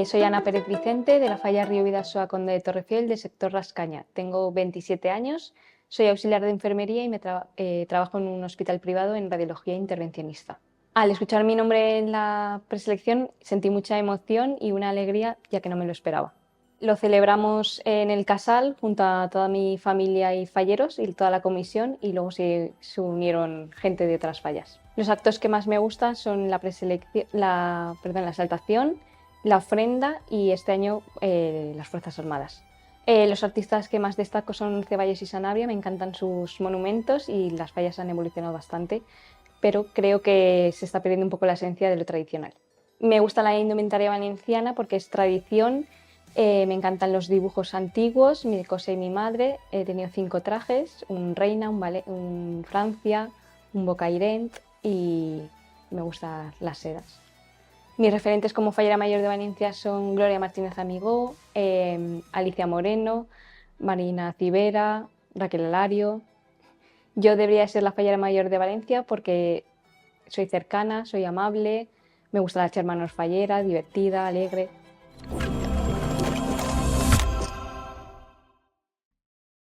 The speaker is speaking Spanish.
Soy Ana Pérez Vicente, de la Falla Río Bidasoa Conde de Torrefiel, del sector Rascaña. Tengo 27 años, soy auxiliar de enfermería y trabajo en un hospital privado en radiología intervencionista. Al escuchar mi nombre en la preselección sentí mucha emoción y una alegría, ya que no me lo esperaba. Lo celebramos en el Casal junto a toda mi familia y falleros y toda la comisión, y luego se unieron gente de otras fallas. Los actos que más me gustan son la exaltación, la ofrenda y este año las Fuerzas Armadas. Los artistas que más destaco son Ceballos y Sanabria, me encantan sus monumentos y las fallas han evolucionado bastante, pero creo que se está perdiendo un poco la esencia de lo tradicional. Me gusta la indumentaria valenciana porque es tradición, me encantan los dibujos antiguos, me cosé mi madre, he tenido 5 trajes, un reina, un Francia, un bocairent y me gustan las sedas. Mis referentes como fallera mayor de Valencia son Gloria Martínez Amigó, Alicia Moreno, Marina Civera, Raquel Alario. Yo debería ser la fallera mayor de Valencia porque soy cercana, soy amable, me gusta la Hermanos fallera, divertida, alegre.